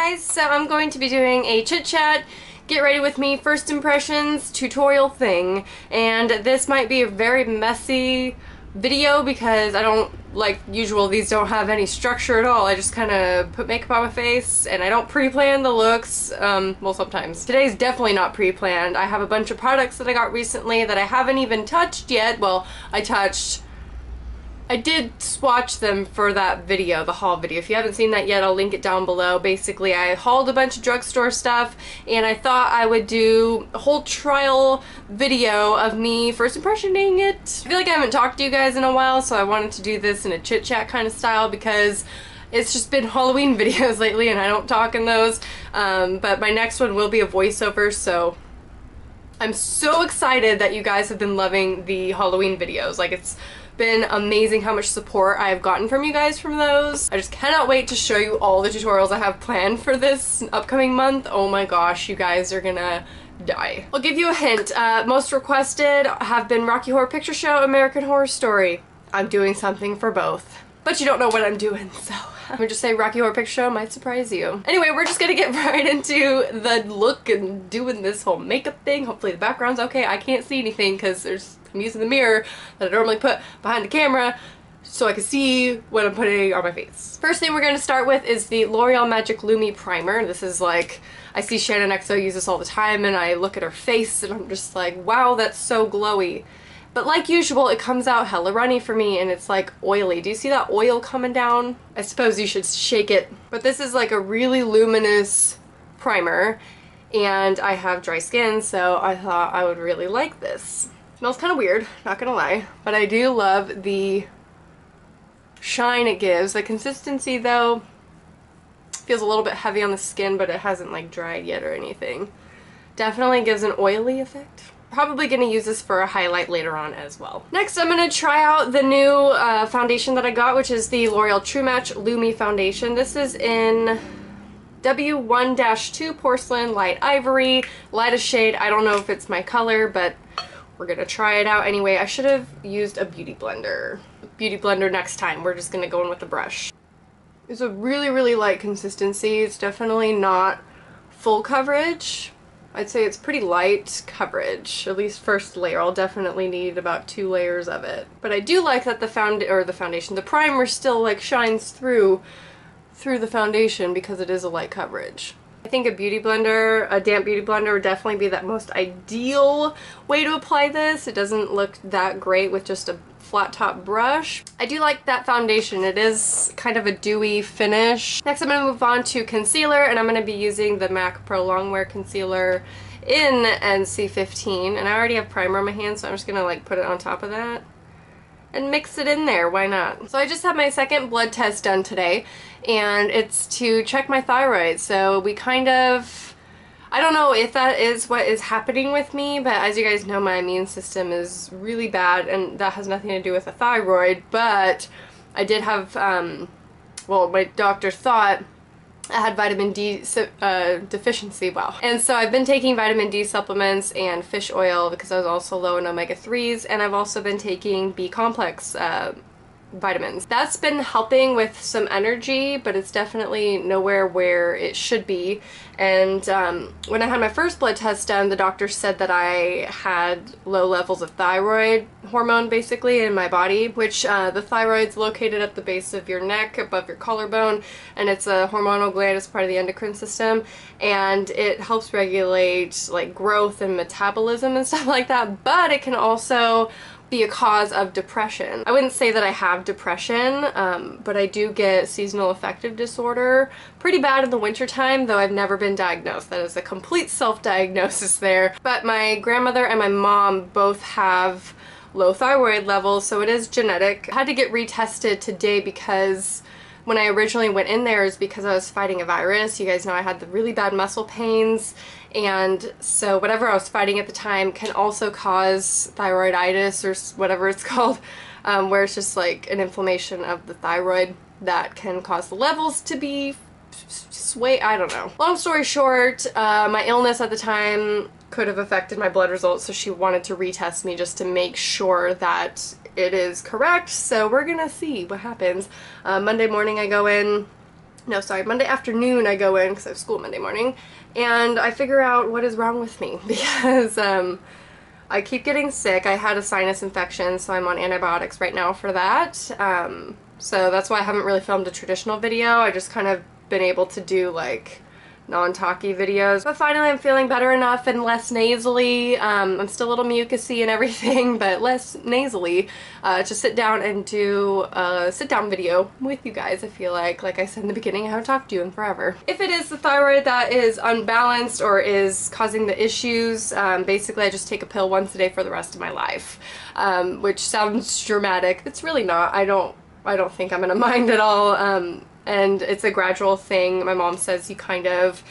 guys, so I'm going to be doing a chit chat, get ready with me, first impressions tutorial thing, and this might be a very messy video because I don't, like usual, these don't have any structure at all. I just kind of put makeup on my face and I don't pre-plan the looks, well sometimes. Today's definitely not pre-planned. I have a bunch of products that I got recently that I haven't even touched yet. Well, I did swatch them for that video, the haul video. If you haven't seen that yet, I'll link it down below. Basically, I hauled a bunch of drugstore stuff, and I thought I would do a whole trial video of me first impressioning it. I feel like I haven't talked to you guys in a while, so I wanted to do this in a chit-chat kind of style because it's just been Halloween videos lately, and I don't talk in those. But my next one will be a voiceover, so I'm so excited that you guys have been loving the Halloween videos. Like, it's been amazing how much support I've gotten from you guys from those. I just cannot wait to show you all the tutorials I have planned for this upcoming month. Oh my gosh, you guys are gonna die. I'll give you a hint. Most requested have been Rocky Horror Picture Show, American Horror Story. I'm doing something for both, but you don't know what I'm doing, so I'm gonna just say Rocky Horror Picture Show might surprise you. Anyway, we're just gonna get right into the look and doing this whole makeup thing. Hopefully the background's okay. I can't see anything because I'm using the mirror that I normally put behind the camera so I can see what I'm putting on my face. First thing we're going to start with is the L'Oreal Magic Lumi Primer. This is like, I see Shannon XO use this all the time and I look at her face and I'm just like, wow, that's so glowy. But like usual, it comes out hella runny for me and it's like oily. Do you see that oil coming down? I suppose you should shake it. But this is like a really luminous primer and I have dry skin, so I thought I would really like this. Smells kind of weird, not gonna lie, but I do love the shine it gives. The consistency though feels a little bit heavy on the skin, but it hasn't like dried yet or anything. Definitely gives an oily effect. Probably gonna use this for a highlight later on as well. Next, I'm gonna try out the new foundation that I got, which is the L'Oreal True Match Lumi Foundation. This is in W1-2 Porcelain Light Ivory. Lightest shade. I don't know if it's my color, but we're gonna try it out anyway. I should have used a beauty blender. Next time. We're just gonna go in with a brush. It's a really, really light consistency. It's definitely not full coverage. I'd say it's pretty light coverage, at least first layer. I'll definitely need about 2 layers of it. But I do like that the primer still like shines through the foundation because it is a light coverage. I think a damp beauty blender would definitely be that most ideal way to apply this. It doesn't look that great with just a flat top brush. I do like that foundation. It is kind of a dewy finish. Next I'm going to move on to concealer, and I'm going to be using the MAC Pro Longwear Concealer in NC15, and I already have primer on my hand, so I'm just going to like put it on top of that and mix it in there, why not? So I just had my second blood test done today, and it's to check my thyroid. So we kind of, I don't know if that is what is happening with me, but as you guys know, my immune system is really bad, and that has nothing to do with the thyroid, but I did have, well, my doctor thought I had vitamin D deficiency, wow. And so I've been taking vitamin D supplements and fish oil because I was also low in omega-3s, and I've also been taking B-complex vitamins. That's been helping with some energy, but it's definitely nowhere where it should be. And when I had my first blood test done, the doctor said that I had low levels of thyroid hormone basically in my body, which the thyroid's located at the base of your neck above your collarbone, and it's a hormonal gland. It's part of the endocrine system, and it helps regulate like growth and metabolism and stuff like that, but it can also be a cause of depression. I wouldn't say that I have depression, but I do get seasonal affective disorder pretty bad in the wintertime, though I've never been diagnosed. That is a complete self-diagnosis there. But my grandmother and my mom both have low thyroid levels, so it is genetic. I had to get retested today because when I originally went in there is because I was fighting a virus. You guys know I had the really bad muscle pains, and so whatever I was fighting at the time can also cause thyroiditis or whatever it's called, where it's just like an inflammation of the thyroid that can cause the levels to be sway. I don't know. Long story short, my illness at the time could have affected my blood results, so she wanted to retest me just to make sure that it is correct. So we're gonna see what happens. Monday morning I go in, no, sorry, Monday afternoon I go in because I have school Monday morning, and I figure out what is wrong with me because I keep getting sick. I had a sinus infection, so I'm on antibiotics right now for that. So that's why I haven't really filmed a traditional video. I just kind of been able to do like non-talky videos. But finally I'm feeling better enough and less nasally. I'm still a little mucusy and everything, but less nasally to sit down and do a sit-down video with you guys. I feel like I said in the beginning, I haven't talked to you in forever. If it is the thyroid that is unbalanced or is causing the issues, basically I just take a pill once a day for the rest of my life, which sounds dramatic. It's really not. I don't think I'm gonna mind at all. And it's a gradual thing. My mom says you kind of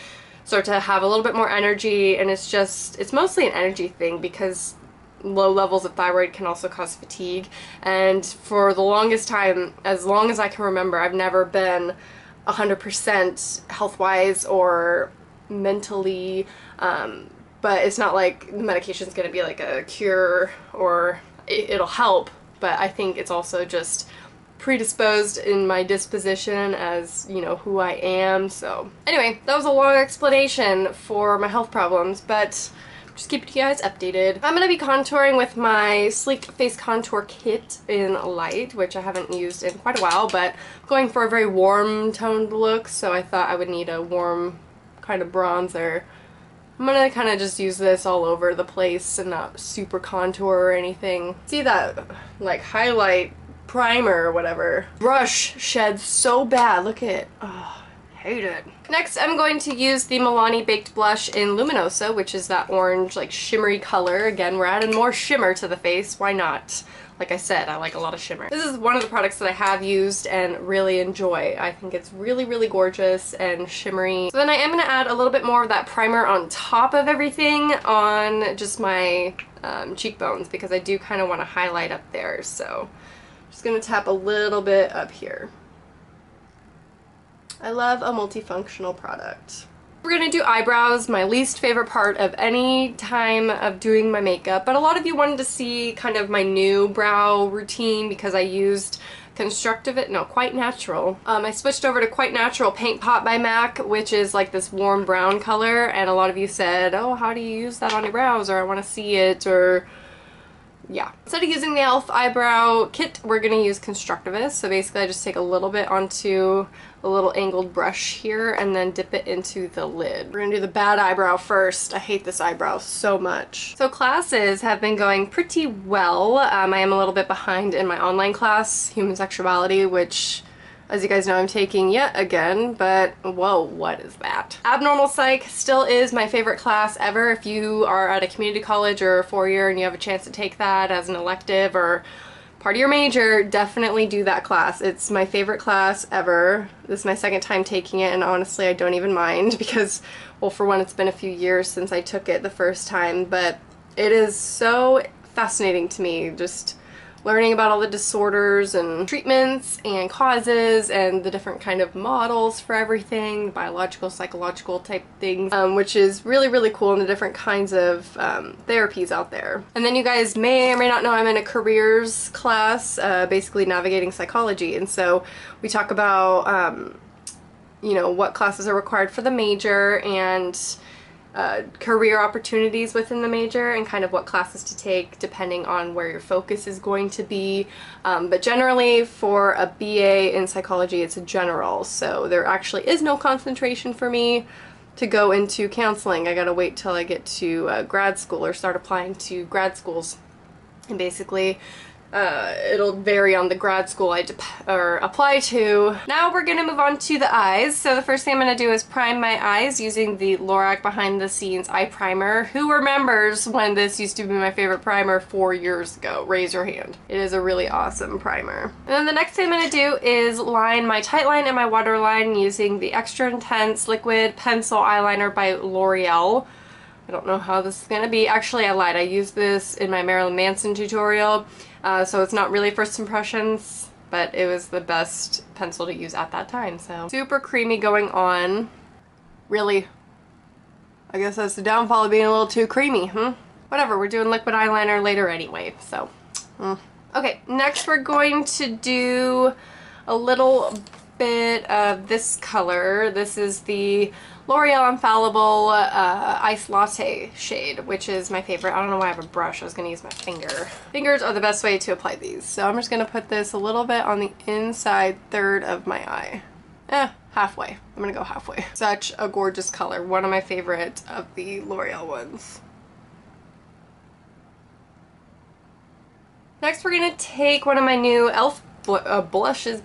start to have a little bit more energy, and it's mostly an energy thing because low levels of thyroid can also cause fatigue. And for the longest time, as long as I can remember, I've never been 100% health-wise or mentally, but it's not like the medication's gonna be like a cure or it'll help, but I think it's also just predisposed in my disposition as, you know, who I am. So anyway, that was a long explanation for my health problems, but just keeping you guys updated. I'm gonna be contouring with my Sleek Face Contour Kit in Light, which I haven't used in quite a while, but I'm going for a very warm toned look, so I thought I would need a warm kind of bronzer. I'm gonna kind of just use this all over the place and not super contour or anything. See that like highlight primer or whatever. Brush sheds so bad. Look at it. Oh, hate it. Next, I'm going to use the Milani Baked Blush in Luminosa, which is that orange, like, shimmery color. Again, we're adding more shimmer to the face. Why not? Like I said, I like a lot of shimmer. This is one of the products that I have used and really enjoy. I think it's really, really gorgeous and shimmery. So then I am going to add a little bit more of that primer on top of everything on just my cheekbones, because I do kind of want to highlight up there. So just gonna tap a little bit up here. I love a multifunctional product. We're gonna do eyebrows, my least favorite part of any time of doing my makeup, but a lot of you wanted to see kind of my new brow routine because I used Quite Natural. I switched over to Quite Natural Paint Pot by MAC, which is like this warm brown color, and a lot of you said, oh, how do you use that on your brows, or I want to see it, or yeah. Instead of using the e.l.f. eyebrow kit, we're going to use Constructivist. So basically I just take a little bit onto a little angled brush here and then dip it into the lid. We're going to do the bad eyebrow first. I hate this eyebrow so much. So classes have been going pretty well. I am a little bit behind in my online class, Human Sexuality, which, as you guys know, I'm taking yet again, but whoa, what is that? Abnormal Psych still is my favorite class ever. If you are at a community college or a four-year and you have a chance to take that as an elective or part of your major, definitely do that class. It's my favorite class ever. This is my second time taking it, and honestly, I don't even mind because, well, for one, it's been a few years since I took it the first time, but it is so fascinating to me, just learning about all the disorders and treatments and causes and the different kind of models for everything, biological, psychological type things, which is really, really cool, and the different kinds of therapies out there. And then you guys may or may not know I'm in a careers class, basically navigating psychology, and so we talk about you know, what classes are required for the major and career opportunities within the major and kind of what classes to take depending on where your focus is going to be. But generally for a BA in psychology, it's a general, so there actually is no concentration for me to go into counseling. I gotta wait till I get to grad school or start applying to grad schools, and basically it'll vary on the grad school I apply to. Now we're gonna move on to the eyes. So the first thing I'm gonna do is prime my eyes using the Lorac Behind the Scenes Eye Primer. Who remembers when this used to be my favorite primer 4 years ago? Raise your hand. It is a really awesome primer. And then the next thing I'm gonna do is line my tight line and my waterline using the Extra Intense Liquid Pencil Eyeliner by L'Oreal. I don't know how this is gonna be. Actually, I lied. I used this in my Marilyn Manson tutorial. So it's not really first impressions, but it was the best pencil to use at that time, so. Super creamy going on. Really, I guess that's the downfall of being a little too creamy, Whatever, we're doing liquid eyeliner later anyway, so. Okay, next we're going to do a little bit of this color. This is the L'Oreal Infallible Ice Latte shade, which is my favorite. I don't know why I have a brush. I was going to use my finger. Fingers are the best way to apply these. So I'm just going to put this a little bit on the inside third of my eye. Halfway. I'm going to go halfway. Such a gorgeous color. One of my favorite of the L'Oreal ones. Next we're going to take one of my new e.l.f.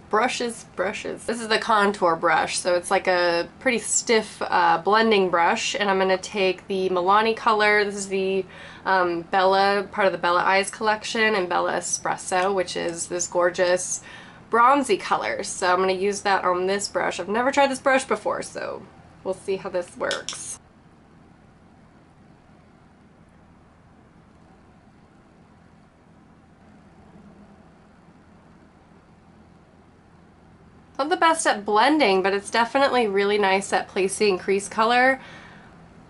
brushes. This is the contour brush, so it's like a pretty stiff blending brush, and I'm going to take the Milani color. This is the Bella, part of the Bella Eyes collection, and Bella Espresso, which is this gorgeous bronzy color. So I'm going to use that on this brush. I've never tried this brush before, so we'll see how this works. Not the best at blending, but it's definitely really nice at placing crease color,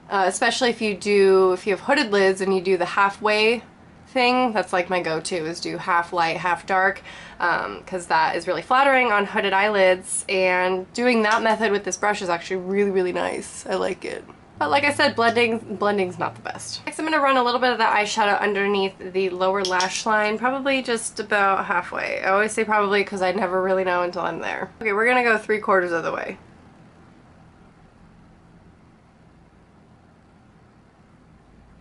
especially if you have hooded lids and you do the halfway thing. That's like my go-to, is do half light, half dark, because that is really flattering on hooded eyelids, and doing that method with this brush is actually really, really nice. I like it. But like I said, blending's not the best. Next I'm going to run a little bit of that eyeshadow underneath the lower lash line, probably just about halfway. I always say probably because I never really know until I'm there. Okay, we're going to go 3/4 of the way.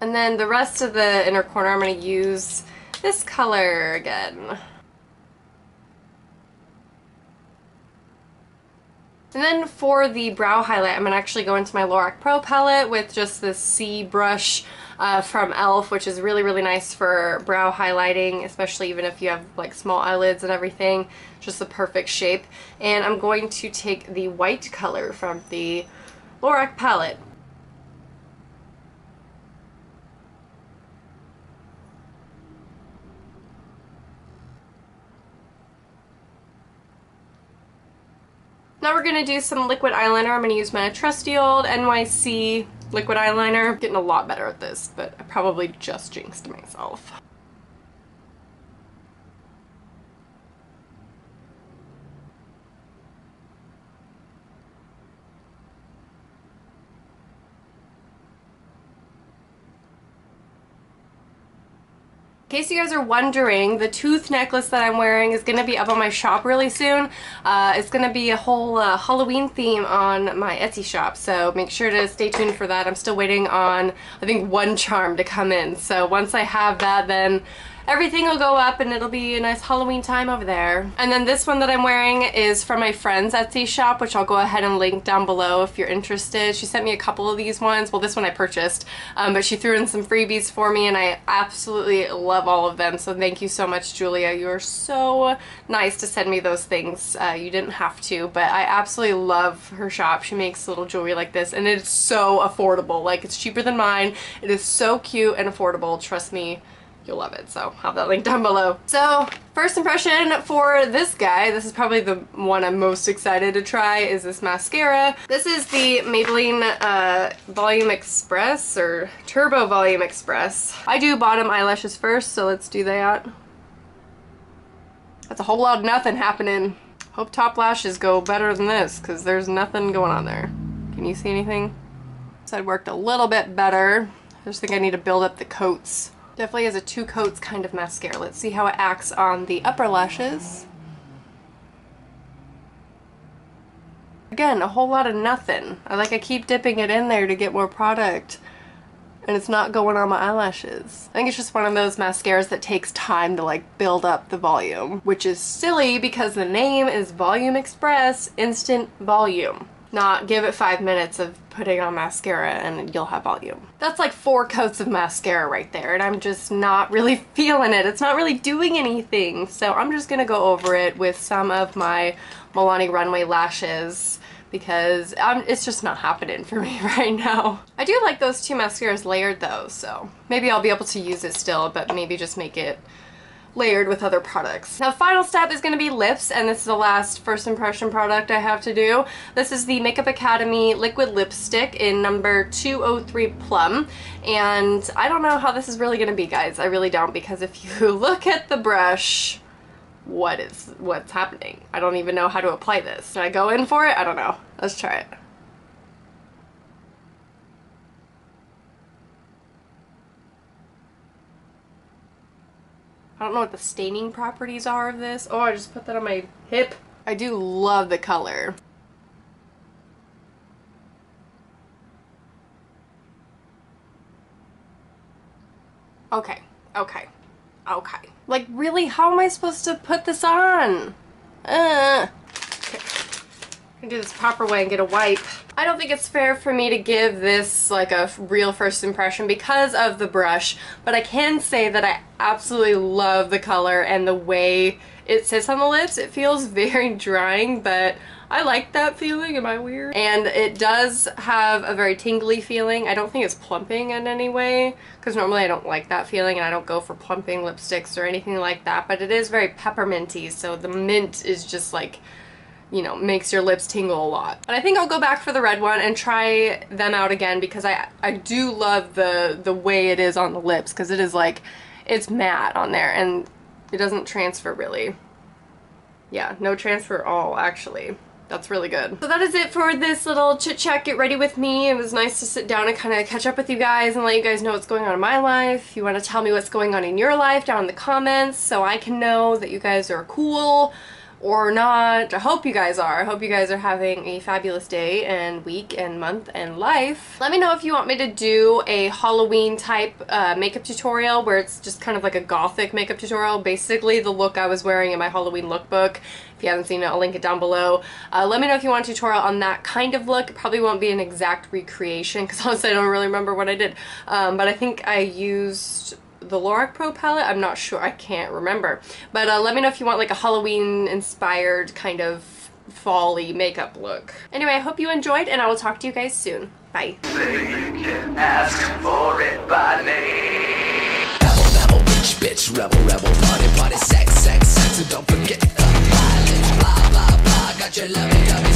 And then the rest of the inner corner I'm going to use this color again. And then for the brow highlight, I'm going to actually go into my Lorac Pro palette with just this C brush from e.l.f., which is really, really nice for brow highlighting, especially even if you have like small eyelids and everything. Just the perfect shape. And I'm going to take the white color from the Lorac palette. Now we're going to do some liquid eyeliner. I'm going to use my trusty old NYC liquid eyeliner. I'm getting a lot better at this, but I probably just jinxed myself. In case you guys are wondering, the tooth necklace that I'm wearing is going to be up on my shop really soon. It's going to be a whole Halloween theme on my Etsy shop, so make sure to stay tuned for that. I'm still waiting on, I think, one charm to come in, so once I have that, then everything will go up and it'll be a nice Halloween time over there. And then this one that I'm wearing is from my friend's Etsy shop, which I'll go ahead and link down below if you're interested. She sent me a couple of these ones. Well, this one I purchased, but she threw in some freebies for me, and I absolutely love all of them. So thank you so much, Julia. You are so nice to send me those things. You didn't have to, but I absolutely love her shop. She makes little jewelry like this, and it's so affordable. Like, it's cheaper than mine. It is so cute and affordable. Trust me, you'll love it. So I'll have that link down below. So first impression for this guy, this is probably the one I'm most excited to try, is this mascara. This is the Maybelline Volume Express, or Turbo Volume Express. I do bottom eyelashes first, so let's do that. That's a whole lot of nothing happening. Hope top lashes go better than this, because there's nothing going on there. Can you see anything? This side worked a little bit better. I just think I need to build up the coats. Definitely is a 2 coats kind of mascara. Let's see how it acts on the upper lashes. Again, a whole lot of nothing. I keep dipping it in there to get more product, and it's not going on my eyelashes. I think it's just one of those mascaras that takes time to like build up the volume, which is silly because the name is Volume Express Instant Volume. Not give it 5 minutes of putting on mascara and you'll have volume. That's like 4 coats of mascara right there, and I'm just not really feeling it. It's not really doing anything. So I'm just gonna go over it with some of my Milani Runway lashes, because it's just not happening for me right now. I do like those 2 mascaras layered though, so maybe I'll be able to use it still, but maybe just make it layered with other products. Now, final step is going to be lips, and this is the last first impression product I have to do. This is the Makeup Academy liquid lipstick in number 203 Plum, and I don't know how this is really going to be, guys. I really don't, because if you look at the brush, what's happening. I don't even know how to apply this. Should I go in for it? I don't know. Let's try it. I don't know what the staining properties are of this. Oh, I just put that on my hip. I do love the color. Okay, okay, okay. Like, really, how am I supposed to put this on? Okay. I can do this proper way and get a wipe. I don't think it's fair for me to give this like a real first impression because of the brush, but I can say that I absolutely love the color and the way it sits on the lips. It feels very drying, but I like that feeling. Am I weird? And it does have a very tingly feeling. I don't think it's plumping in any way, because normally I don't like that feeling and I don't go for plumping lipsticks or anything like that, but it is very pepperminty, so the mint is just like, you know, makes your lips tingle a lot. But I think I'll go back for the red one and try them out again, because I do love the way it is on the lips, because it is like, it's matte on there and it doesn't transfer really. Yeah, no transfer at all, actually. That's really good. So that is it for this little chit chat, get ready with me. It was nice to sit down and kind of catch up with you guys and let you guys know what's going on in my life. If you want to tell me what's going on in your life down in the comments so I can know that you guys are cool or not. I hope you guys are. I hope you guys are having a fabulous day and week and month and life. Let me know if you want me to do a Halloween type makeup tutorial where it's just kind of like a gothic makeup tutorial. Basically the look I was wearing in my Halloween lookbook. If you haven't seen it, I'll link it down below. Let me know if you want a tutorial on that kind of look. It probably won't be an exact recreation because honestly I don't really remember what I did. But I think I used the Lorac Pro palette. I'm not sure. I can't remember. But let me know if you want like a Halloween inspired kind of fall-y makeup look. Anyway, I hope you enjoyed and I will talk to you guys soon. Bye. You can ask for it by name. Rebel, bitch, rebel, party, sex, and don't forget the mileage, blah, blah, blah, got your loving,